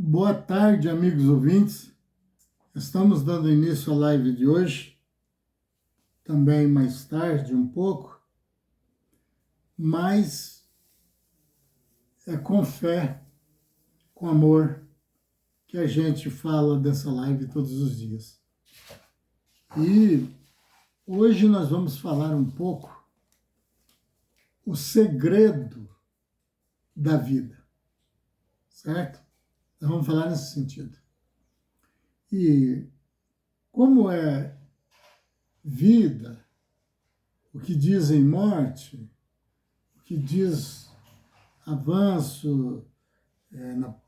Boa tarde, amigos ouvintes. Estamos dando início à live de hoje, também mais tarde um pouco, mas é com fé, com amor, que a gente fala dessa live todos os dias. E hoje nós vamos falar um pouco o segredo da vida, certo? Nós vamos falar nesse sentido. E como é vida, o que dizem morte, o que diz avanço na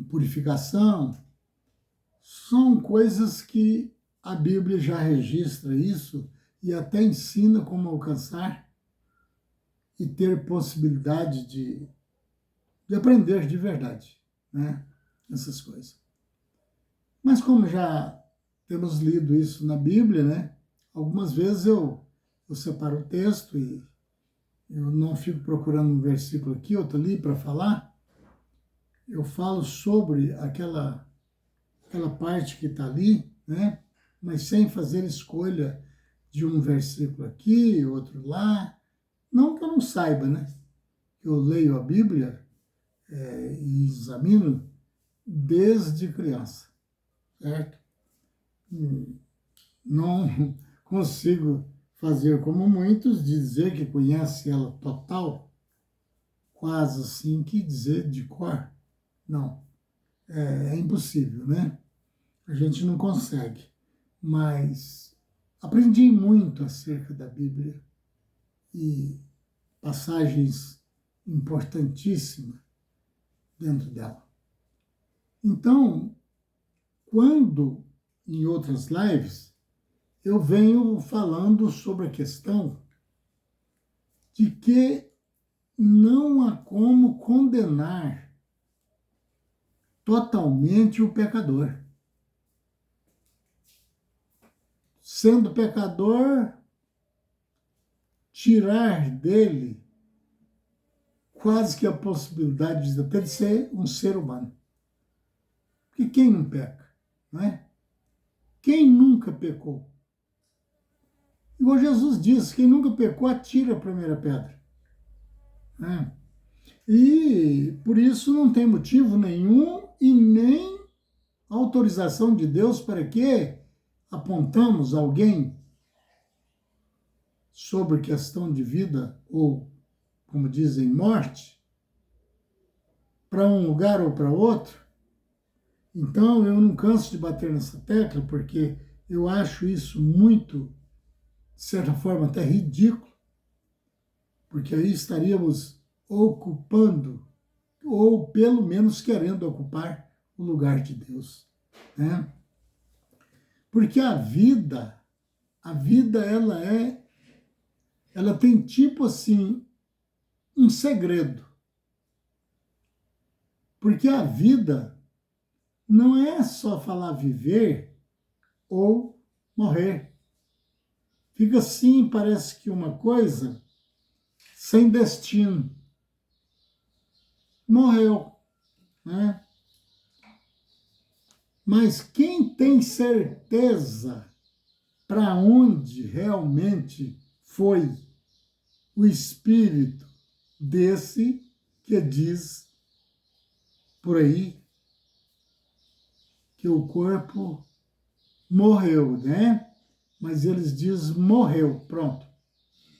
purificação, são coisas que a Bíblia já registra isso e até ensina como alcançar e ter possibilidade de aprender de verdade, né? Essas coisas. Mas como já temos lido isso na Bíblia, né? Algumas vezes eu separo o texto e eu não fico procurando um versículo aqui, outro ali para falar. Eu falo sobre aquela parte que está ali, né? Mas sem fazer escolha de um versículo aqui, outro lá. Não que eu não saiba, né? Eu leio a Bíblia e examino desde criança, certo? Não consigo fazer como muitos, dizer que conhece ela total, quase assim que dizer de cor. Não, é impossível, né? A gente não consegue. Mas aprendi muito acerca da Bíblia e passagens importantíssimas dentro dela. Então, quando em outras lives eu venho falando sobre a questão de que não há como condenar totalmente o pecador. Sendo pecador, tirar dele quase que a possibilidade de até de ser um ser humano. Porque quem não peca, não é? Quem nunca pecou? Igual Jesus disse, quem nunca pecou, atira a primeira pedra. Né? E por isso não tem motivo nenhum e nem autorização de Deus para que apontamos alguém sobre questão de vida ou, como dizem, morte, para um lugar ou para outro. Então eu não canso de bater nessa tecla porque eu acho isso muito, de certa forma, até ridículo, porque aí estaríamos ocupando, ou pelo menos querendo ocupar, o lugar de Deus, né? Porque a vida ela tem tipo assim, um segredo. Porque a vida não é só falar viver ou morrer. Fica assim, parece que uma coisa sem destino. Morreu, né? Mas quem tem certeza para onde realmente foi o espírito desse que diz por aí que o corpo morreu, né? Mas eles dizem morreu, pronto,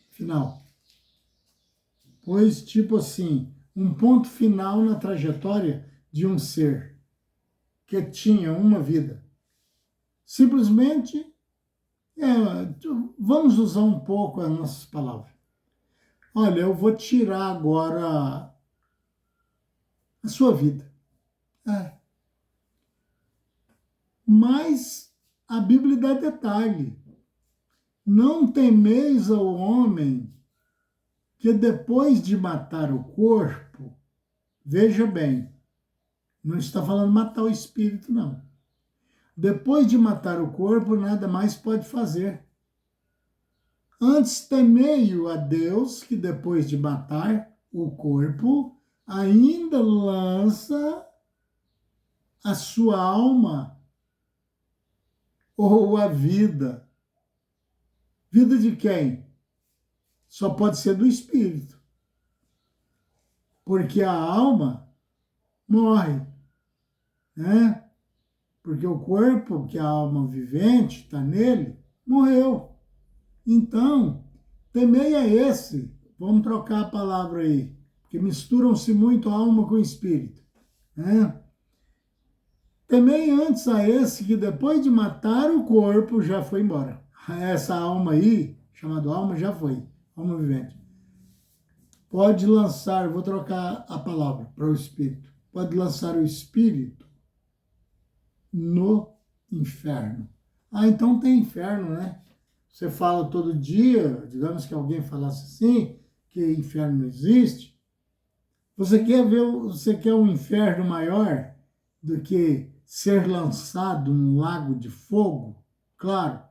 final. Pois, tipo assim, um ponto final na trajetória de um ser que tinha uma vida. Simplesmente, vamos usar um pouco as nossas palavras. Olha, eu vou tirar agora a sua vida. Mas a Bíblia dá detalhe. Não temeis ao homem que depois de matar o corpo, veja bem, não está falando matar o espírito, não. Depois de matar o corpo, nada mais pode fazer. Antes temei-o a Deus, que depois de matar o corpo, ainda lança a sua alma ou a vida. Vida de quem? Só pode ser do espírito. Porque a alma morre, né? Porque o corpo, que a alma vivente está nele, morreu. Então, temei é esse. Vamos trocar a palavra aí, porque misturam-se muito a alma com o espírito, né? Temei antes a esse que depois de matar o corpo já foi embora. Essa alma aí, chamada alma, já foi, alma vivente. Pode lançar, vou trocar a palavra para o espírito. Pode lançar o espírito no inferno. Ah, então tem inferno, né? Você fala todo dia, digamos que alguém falasse assim, que inferno não existe. Você quer um inferno maior do que ser lançado num lago de fogo? Claro,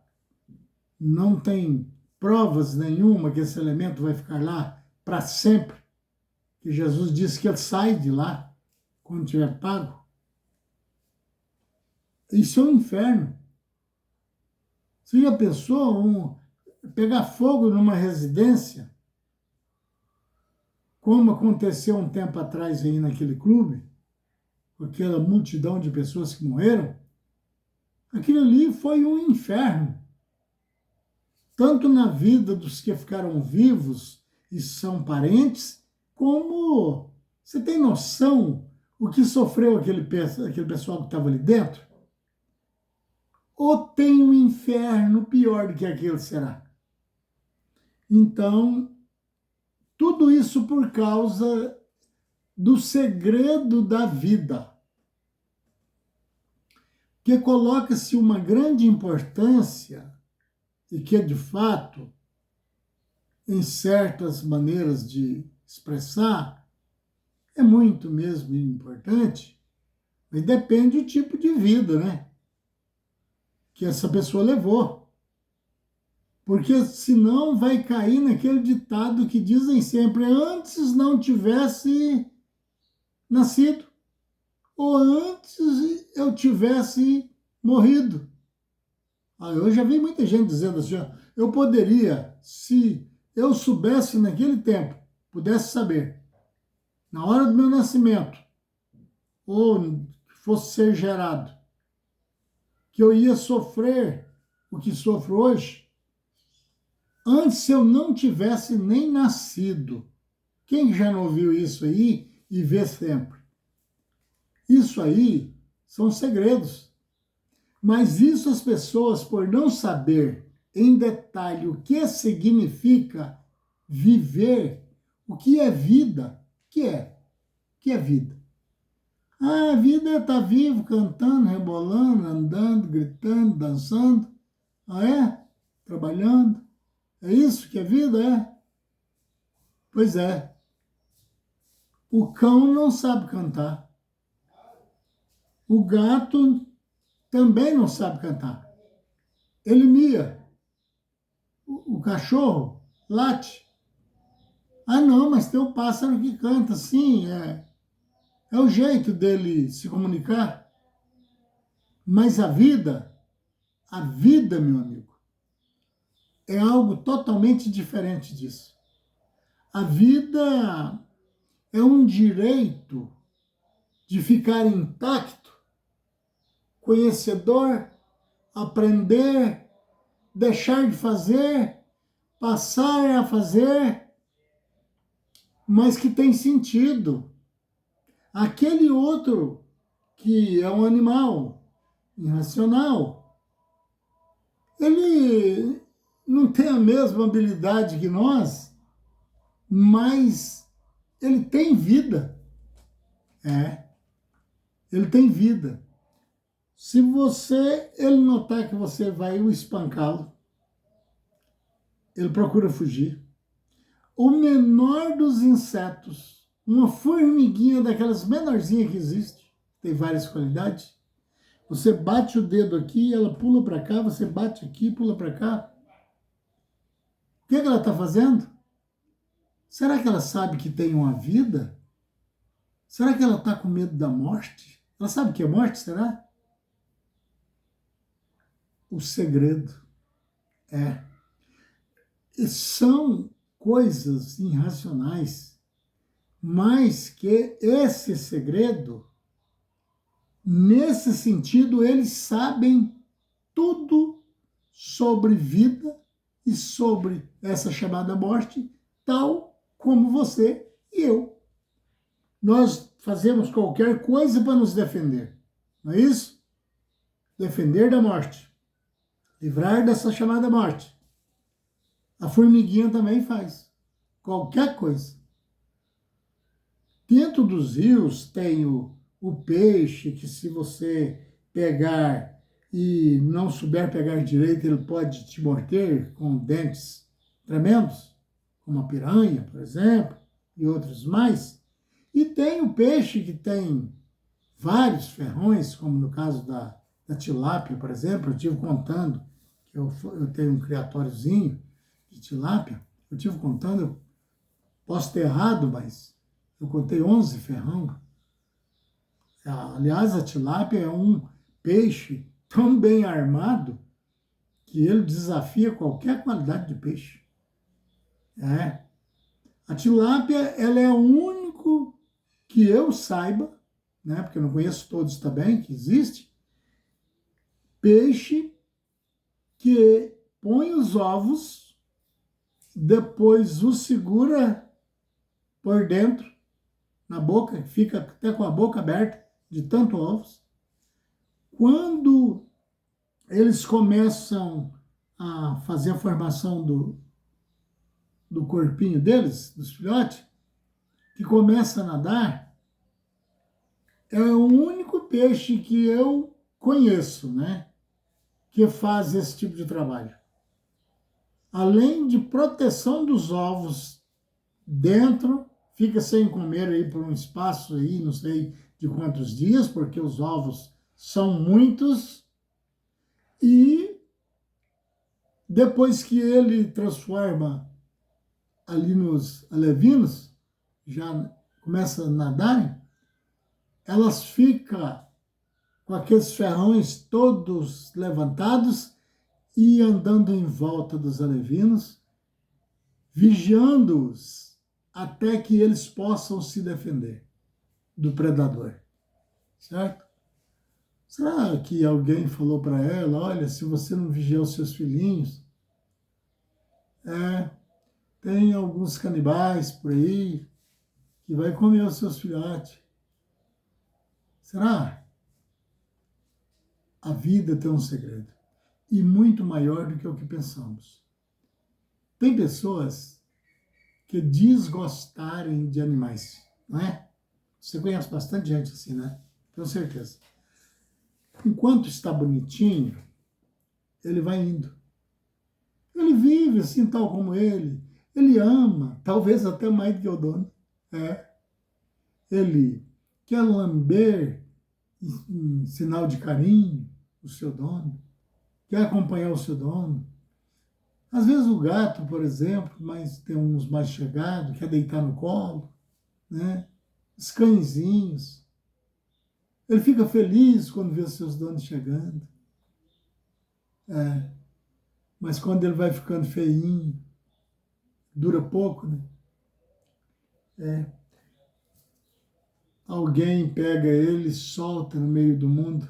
não tem provas nenhuma que esse elemento vai ficar lá para sempre. Que Jesus disse que ele sai de lá quando tiver pago. Isso é um inferno. Você já pensou pegar fogo numa residência? Como aconteceu um tempo atrás aí naquele clube, com aquela multidão de pessoas que morreram? Aquilo ali foi um inferno. Tanto na vida dos que ficaram vivos e são parentes, como você tem noção o que sofreu aquele pessoal que estava ali dentro? Ou tem um inferno pior do que aquele será? Então, tudo isso por causa do segredo da vida, que coloca-se uma grande importância e que, de fato, em certas maneiras de expressar, é muito mesmo importante, mas depende do tipo de vida, né, que essa pessoa levou. Porque senão vai cair naquele ditado que dizem sempre, antes não tivesse nascido, ou antes eu tivesse morrido. Eu já vi muita gente dizendo assim, eu poderia, se eu soubesse naquele tempo, pudesse saber, na hora do meu nascimento, ou fosse ser gerado, que eu ia sofrer o que sofro hoje, antes eu não tivesse nem nascido. Quem já não ouviu isso aí e vê sempre? Isso aí são segredos. Mas isso as pessoas, por não saber em detalhe o que significa viver, o que é vida, o que é vida? Ah, a vida é estar vivo, cantando, rebolando, andando, gritando, dançando. Ah, é? Trabalhando. É isso que é vida, é? Pois é. O cão não sabe cantar. O gato também não sabe cantar. Ele mia. O cachorro late. Ah, não, mas tem o pássaro que canta. Sim, é o jeito dele se comunicar. Mas a vida, meu amigo, é algo totalmente diferente disso. A vida é um direito de ficar intacto, conhecedor, aprender, deixar de fazer, passar a fazer, mas que tem sentido. Aquele outro que é um animal irracional, ele não tem a mesma habilidade que nós, mas ele tem vida. Ele tem vida. Se ele notar que você vai o espancá-lo, ele procura fugir. O menor dos insetos, uma formiguinha daquelas menorzinhas que existe, tem várias qualidades, você bate o dedo aqui, ela pula para cá, você bate aqui, pula para cá. O que ela está fazendo? Será que ela sabe que tem uma vida? Será que ela está com medo da morte? Ela sabe o que é morte, será? O segredo. É. E são coisas irracionais, mas que esse segredo, nesse sentido, eles sabem tudo sobre vida e sobre essa chamada morte, tal como você e eu. Nós fazemos qualquer coisa para nos defender, não é isso? Defender da morte, livrar dessa chamada morte. A formiguinha também faz qualquer coisa. Dentro dos rios tem o peixe, que se você pegar e não souber pegar direito, ele pode te morder com dentes tremendos, como a piranha, por exemplo, e outros mais. E tem o peixe que tem vários ferrões, como no caso da tilápia, por exemplo. Eu estive contando que eu tenho um criatóriozinho de tilápia. Eu estive contando, eu posso ter errado, mas eu contei 11 ferrão. Aliás, a tilápia é um peixe tão bem armado que ele desafia qualquer qualidade de peixe. É. A tilápia, ela é o único que eu saiba, né, porque eu não conheço todos também, que existe, peixe que põe os ovos, depois os segura por dentro, na boca, fica até com a boca aberta, de tanto ovos. Quando eles começam a fazer a formação do corpinho deles, dos filhotes, que começa a nadar, é o único peixe que eu conheço, né, que faz esse tipo de trabalho. Além de proteção dos ovos dentro, fica sem comer aí por um espaço aí, não sei de quantos dias, porque os ovos são muitos, e depois que ele transforma ali nos alevinos, já começa a nadar, elas ficam com aqueles ferrões todos levantados e andando em volta dos alevinos, vigiando-os até que eles possam se defender do predador, certo? Será que alguém falou para ela, olha, se você não vigiar os seus filhinhos, tem alguns canibais por aí que vai comer os seus filhotes. Será? A vida tem um segredo, e muito maior do que o que pensamos. Tem pessoas que desgostarem de animais, não é? Você conhece bastante gente assim, né? Tenho certeza. Enquanto está bonitinho, ele vai indo. Ele vive assim, tal como ele. Ele ama, talvez até mais do que o dono. É. Ele quer lamber em sinal de carinho o seu dono, quer acompanhar o seu dono. Às vezes o gato, por exemplo, mas tem uns mais chegados, quer deitar no colo, né? Os cãezinhos. Ele fica feliz quando vê os seus donos chegando. É. Mas quando ele vai ficando feinho, dura pouco, né? É. Alguém pega ele e solta no meio do mundo,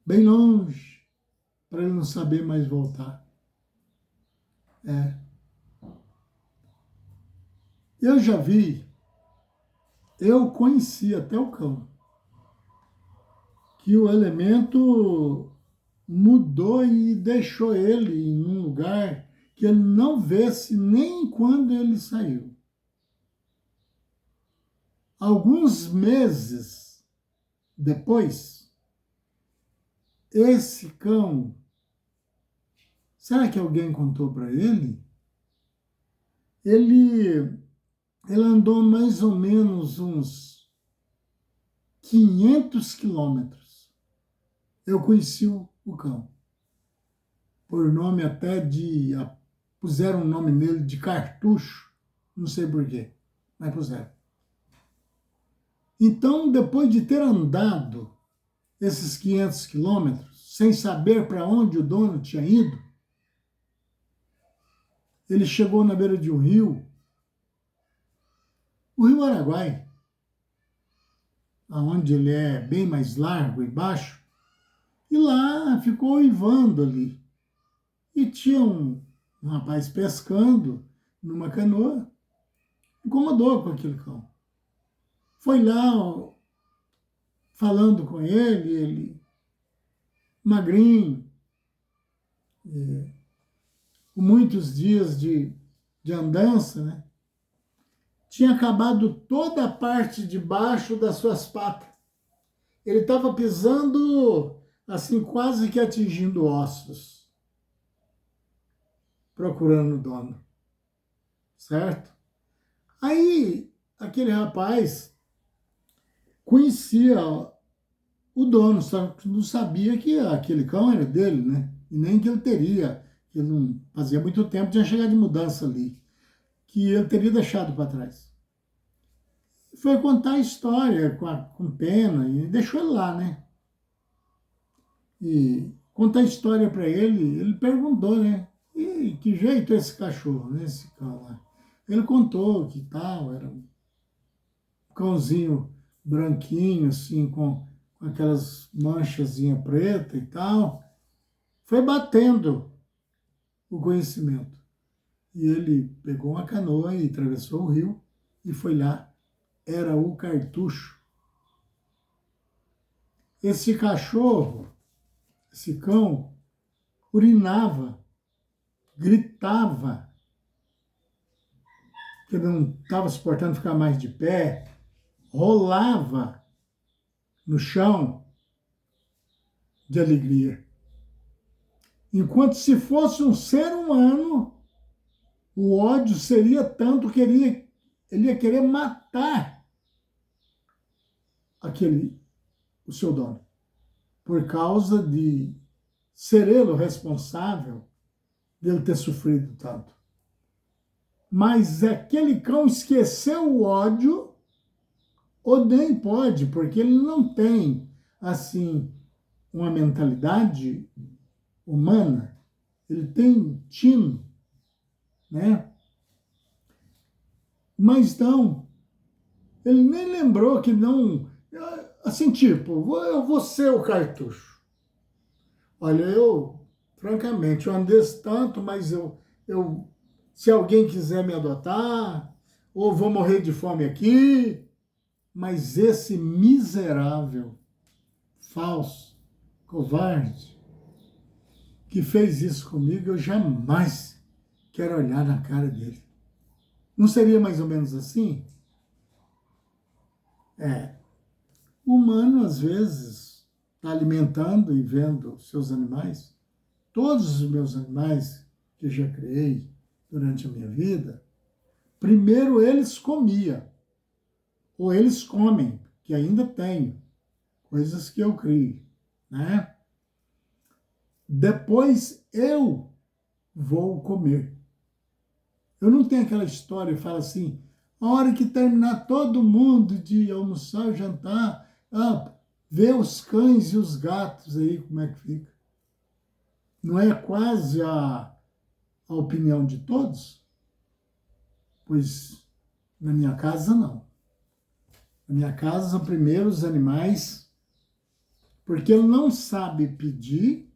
bem longe, para ele não saber mais voltar. É. Eu já vi, eu conheci até o cão, que o elemento mudou e deixou ele em um lugar que ele não vê-se nem quando ele saiu. Alguns meses depois, esse cão, será que alguém contou para ele? Ele andou mais ou menos uns 500 quilômetros. Eu conheci o cão. Por nome até puseram o nome nele de Cartucho, não sei porquê, mas puseram. Então, depois de ter andado esses 500 quilômetros, sem saber para onde o dono tinha ido, ele chegou na beira de um rio, o Rio Araguai, onde ele é bem mais largo e baixo, e lá ficou uivando ali. E tinha um rapaz pescando numa canoa, incomodou com aquele cão. Foi lá falando com ele magrinho, com muitos dias de andança, né? Tinha acabado toda a parte de baixo das suas patas. Ele estava pisando, assim, quase que atingindo ossos, procurando o dono, certo? Aí, aquele rapaz conhecia o dono, só que não sabia que aquele cão era dele, né? E nem que ele teria, que ele não fazia muito tempo, tinha chegado de mudança ali, que ele teria deixado para trás. Foi contar a história com pena e deixou ele lá, né? E contar a história para ele perguntou, né? E que jeito é esse cachorro, né? Esse cão lá. Ele contou que tal, era um cãozinho branquinho, assim, com aquelas manchazinhas pretas e tal. Foi batendo o conhecimento. E ele pegou uma canoa e atravessou o rio e foi lá. Era o Cartucho. Esse cachorro, esse cão, urinava, gritava, que não estava suportando ficar mais de pé, rolava no chão de alegria. Enquanto se fosse um ser humano, o ódio seria tanto que ele ia querer matar o seu dono, por causa de ser ele o responsável dele ter sofrido tanto. Mas aquele cão esqueceu o ódio, ou nem pode, porque ele não tem, assim, uma mentalidade humana, ele tem tino, né? Mas não, ele nem lembrou que não, assim, tipo, eu vou ser o Cartucho. Olha, francamente, eu andeço tanto, mas se alguém quiser me adotar, ou vou morrer de fome aqui, mas esse miserável, falso, covarde, que fez isso comigo, eu jamais quero olhar na cara dele. Não seria mais ou menos assim? O humano, às vezes, está alimentando e vendo seus animais. Todos os meus animais que eu já criei durante a minha vida, primeiro eles comiam, ou eles comem, que ainda tenho, coisas que eu crio, né? Depois eu vou comer. Eu não tenho aquela história que fala assim, a hora que terminar todo mundo de almoçar, jantar, vê os cães e os gatos aí, como é que fica. Não é quase a opinião de todos? Pois na minha casa, não. Na minha casa, primeiro os animais, porque ele não sabe pedir,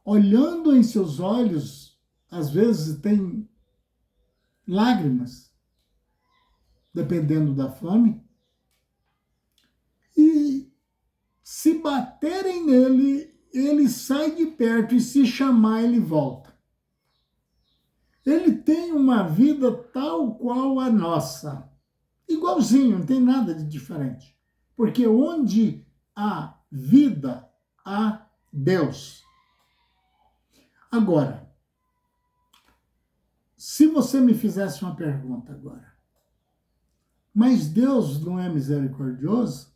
olhando em seus olhos, às vezes tem lágrimas, dependendo da fome, e se baterem nele, ele sai de perto e se chamar, ele volta. Ele tem uma vida tal qual a nossa, igualzinho, não tem nada de diferente. Porque onde há vida, há Deus. Agora, se você me fizesse uma pergunta agora, mas Deus não é misericordioso?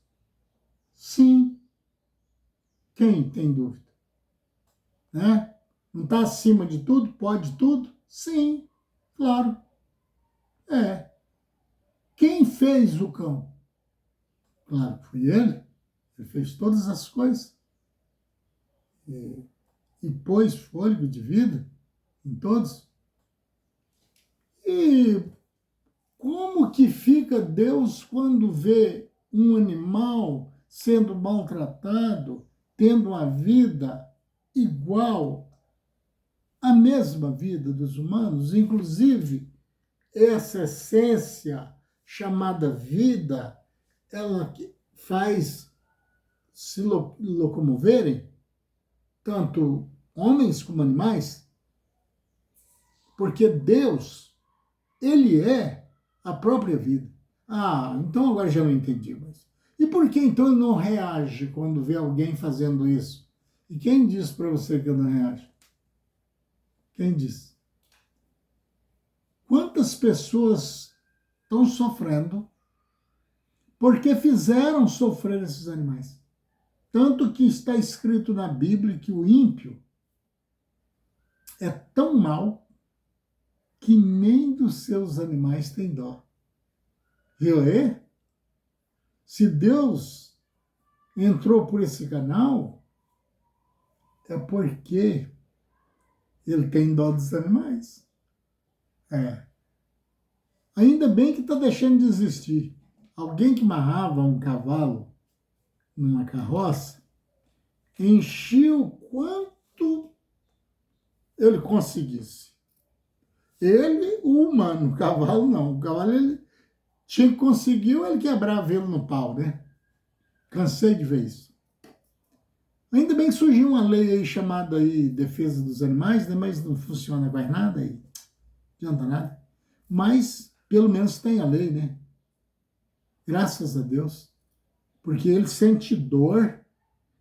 Sim. Quem tem dúvida? Né? Não está acima de tudo? Pode tudo? Sim, claro. É. Quem fez o cão? Claro que foi ele. Ele fez todas as coisas. E pôs fôlego de vida em todos. E como que fica Deus quando vê um animal sendo maltratado, tendo uma vida igual à mesma vida dos humanos, inclusive essa essência chamada vida, ela que faz se locomoverem, tanto homens como animais, porque Deus, ele é a própria vida. Ah, então agora já não entendi mais. E por que então ele não reage quando vê alguém fazendo isso? E quem diz para você que ele não reage? Quem diz? Quantas pessoas estão sofrendo porque fizeram sofrer esses animais? Tanto que está escrito na Bíblia que o ímpio é tão mau que nem dos seus animais tem dó. Viu aí? Se Deus entrou por esse canal, é porque ele tem dó dos animais. É. Ainda bem que está deixando de existir. Alguém que amarrava um cavalo numa carroça, enchia o quanto ele conseguisse. Ele, o humano, o cavalo não. O cavalo, ele tinha que conseguir, ele quebrava ele no pau, né? Cansei de ver isso. Ainda bem que surgiu uma lei aí chamada aí Defesa dos Animais, né? Mas não funciona mais nada aí. Não adianta nada. Mas, pelo menos tem a lei, né? Graças a Deus. Porque ele sente dor,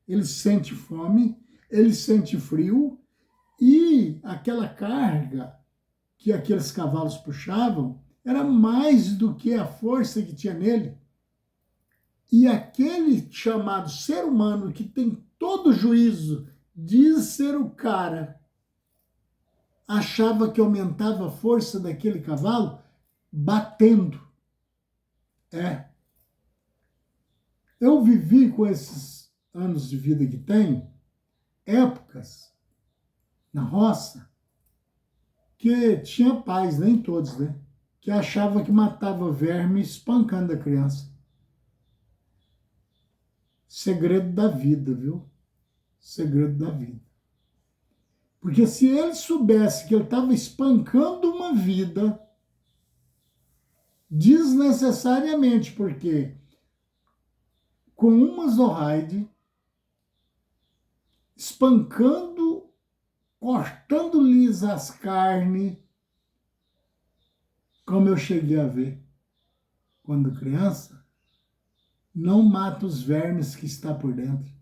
ele sente fome, ele sente frio, e aquela carga que aqueles cavalos puxavam era mais do que a força que tinha nele. E aquele chamado ser humano que tem todo o juízo, diz ser o cara, achava que aumentava a força daquele cavalo batendo. É. Eu vivi com esses anos de vida que tenho, épocas na roça, que tinha pais, nem todos, né? Que achava que matava verme espancando a criança. Segredo da vida, viu? Segredo da vida. Porque se ele soubesse que ele estava espancando uma vida desnecessariamente, porque com uma zorraide, espancando, cortando-lhes as carnes, como eu cheguei a ver quando criança, não mata os vermes que está por dentro.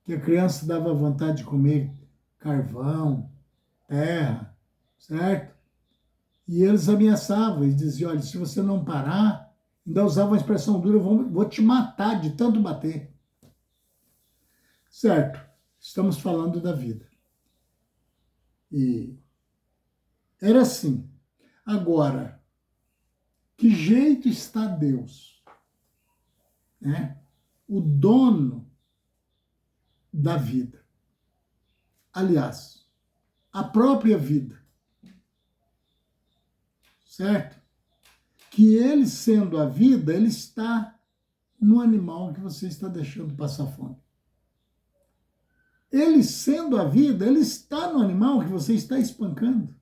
Que a criança dava vontade de comer carvão, terra, certo? E eles ameaçavam, eles diziam, olha, se você não parar, ainda usavam a expressão dura, vou te matar de tanto bater. Certo, estamos falando da vida. E era assim. Agora, que jeito está Deus? Né? O dono da vida. Aliás, a própria vida. Certo? Que ele, sendo a vida, ele está no animal que você está deixando passar fome. Ele, sendo a vida, ele está no animal que você está espancando.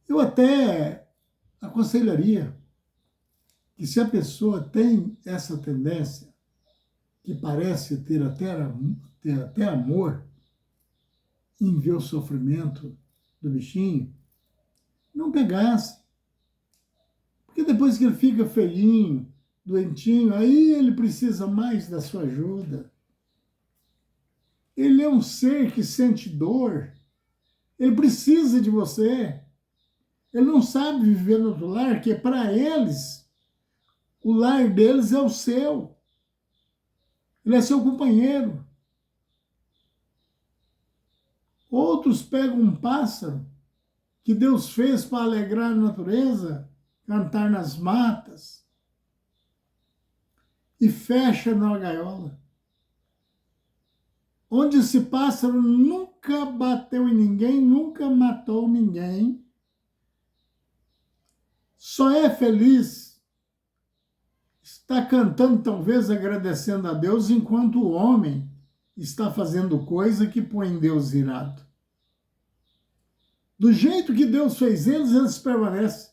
Eu até aconselharia que, se a pessoa tem essa tendência, que parece ter até amor em ver o sofrimento do bichinho, não pegasse. Porque depois que ele fica feinho, doentinho, aí ele precisa mais da sua ajuda. Ele é um ser que sente dor. Ele precisa de você. Ele não sabe viver no outro lar, que para eles, o lar deles é o seu. Ele é seu companheiro. Outros pegam um pássaro que Deus fez para alegrar a natureza. cantar nas matas e fecha na gaiola, onde esse pássaro nunca bateu em ninguém, nunca matou ninguém, só é feliz, está cantando, talvez agradecendo a Deus, enquanto o homem está fazendo coisa que põe Deus irado. Do jeito que Deus fez eles permanecem.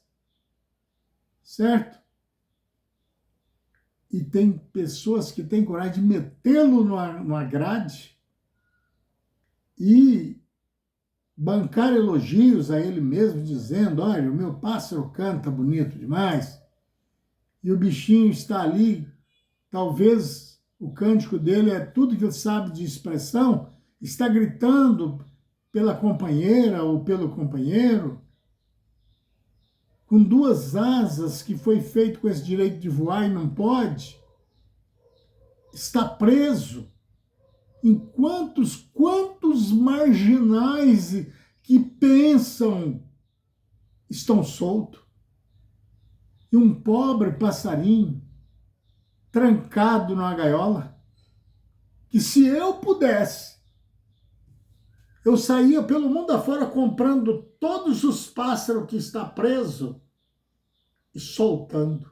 Certo? E tem pessoas que têm coragem de metê-lo numa grade e bancar elogios a ele mesmo, dizendo, olha, o meu pássaro canta bonito demais, e o bichinho está ali, talvez o cântico dele é tudo que ele sabe de expressão, está gritando pela companheira ou pelo companheiro, com duas asas, que foi feito com esse direito de voar e não pode, está preso. Quantos marginais que pensam estão soltos? E um pobre passarinho trancado numa gaiola, que se eu pudesse, eu saía pelo mundo afora comprando todos os pássaros que está preso e soltando.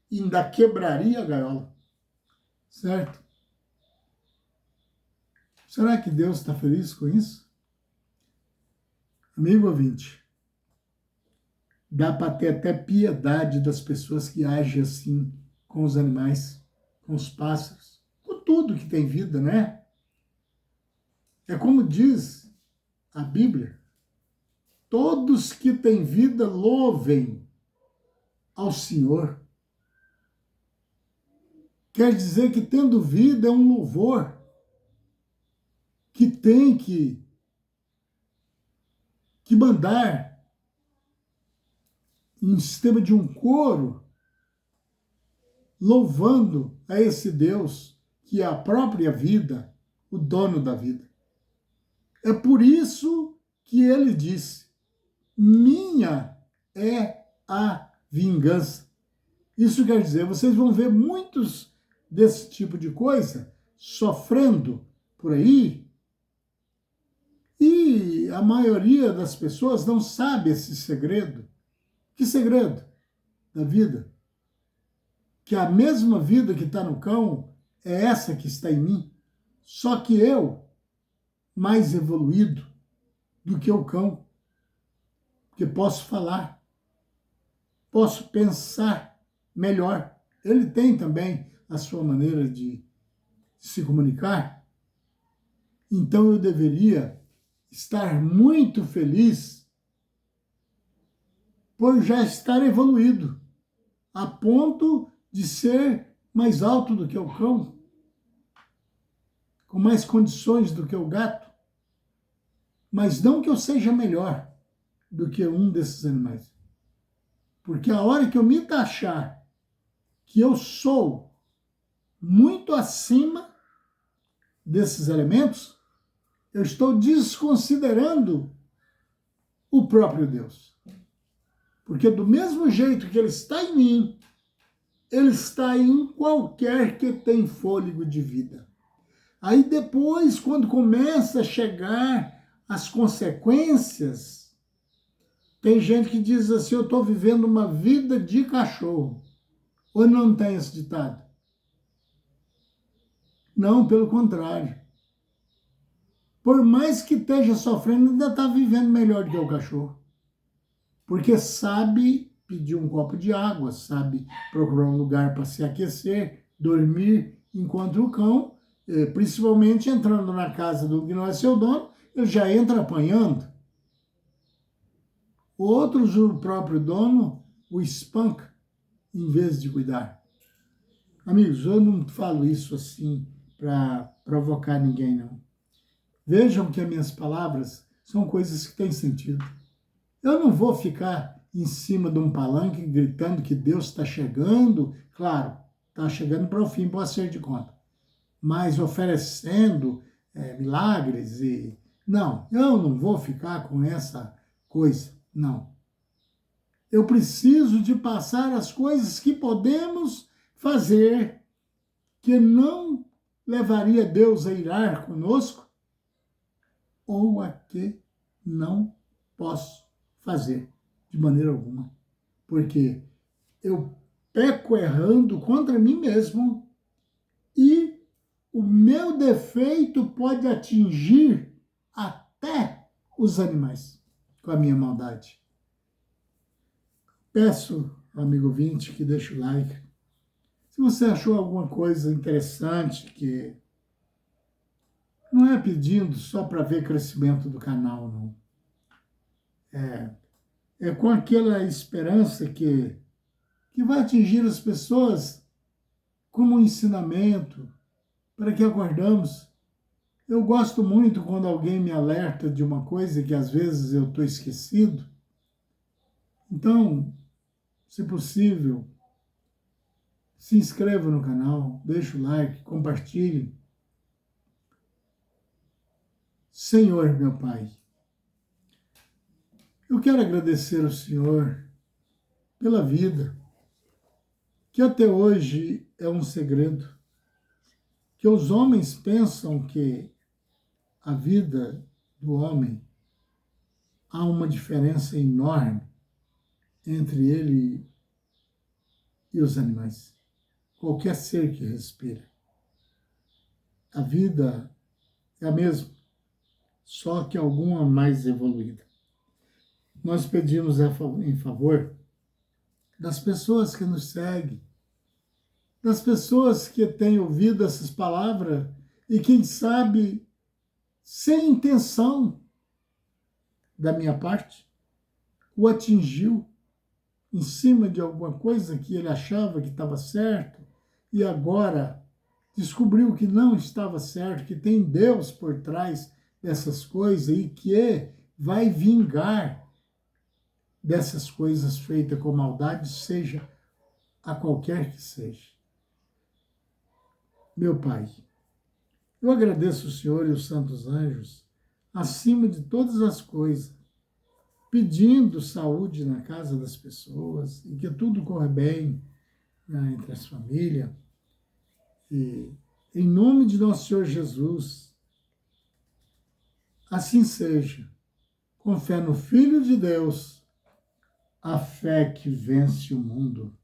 E ainda quebraria a gaiola. Certo? Será que Deus está feliz com isso? Amigo ouvinte, dá para ter até piedade das pessoas que agem assim com os animais, com os pássaros, com tudo que tem vida, né? É como diz a Bíblia, todos que têm vida louvem ao Senhor. Quer dizer que tendo vida é um louvor que tem que mandar em sistema de um coro, louvando a esse Deus que é a própria vida, o dono da vida. É por isso que ele disse, minha é a vingança. Isso quer dizer, vocês vão ver muitos desse tipo de coisa sofrendo por aí, e a maioria das pessoas não sabe esse segredo. Que segredo da vida? Que a mesma vida que está no cão é essa que está em mim, só que eu, mais evoluído do que o cão, porque posso falar, posso pensar melhor. Ele tem também a sua maneira de se comunicar. Então eu deveria estar muito feliz por já estar evoluído, a ponto de ser mais alto do que o cão, com mais condições do que o gato, mas não que eu seja melhor do que um desses animais. Porque a hora que eu me taxar que eu sou muito acima desses elementos, eu estou desconsiderando o próprio Deus. Porque do mesmo jeito que ele está em mim, ele está em qualquer que tem fôlego de vida. Aí depois, quando começa a chegar as consequências, tem gente que diz assim, eu estou vivendo uma vida de cachorro. Ou não tem esse ditado? Não, pelo contrário. Por mais que esteja sofrendo, ainda está vivendo melhor do que o cachorro. Porque sabe pedir um copo de água, sabe procurar um lugar para se aquecer, dormir, enquanto o cão, principalmente entrando na casa do que não é seu dono, ele já entra apanhando. Outros, o próprio dono, o espanca, em vez de cuidar. Amigos, eu não falo isso assim para provocar ninguém, não. Vejam que as minhas palavras são coisas que têm sentido. Eu não vou ficar em cima de um palanque gritando que Deus está chegando. Claro, está chegando para o fim, para o acerto de conta. Mas oferecendo milagres e... Não, eu não vou ficar com essa coisa, não. eu preciso de passar as coisas que podemos fazer, que não levaria Deus a irar conosco, ou a que não posso fazer de maneira alguma. Porque eu peco errando contra mim mesmo e o meu defeito pode atingir até os animais com a minha maldade. Peço, amigo ouvinte, que deixe o like. Se você achou alguma coisa interessante, que não é pedindo só para ver crescimento do canal, não. É com aquela esperança que vai atingir as pessoas como um ensinamento, para que acordamos. Eu gosto muito quando alguém me alerta de uma coisa que às vezes eu estou esquecido. Então, se possível, se inscreva no canal, deixe o like, compartilhe. Senhor, meu Pai, eu quero agradecer ao Senhor pela vida, que até hoje é um segredo, que os homens pensam que a vida do homem há uma diferença enorme entre ele e os animais. Qualquer ser que respira. A vida é a mesma, só que alguma mais evoluída. Nós pedimos em favor das pessoas que nos seguem, das pessoas que têm ouvido essas palavras e, quem sabe, sem intenção da minha parte, o atingiu em cima de alguma coisa que ele achava que estava certo e agora descobriu que não estava certo, que tem Deus por trás dessas coisas e que vai vingar dessas coisas feitas com maldade, seja a qualquer que seja. Meu Pai, eu agradeço o Senhor e os santos anjos, acima de todas as coisas, pedindo saúde na casa das pessoas e que tudo corra bem, né, entre as famílias. E, em nome de nosso Senhor Jesus, assim seja. Com fé no Filho de Deus, a fé que vence o mundo.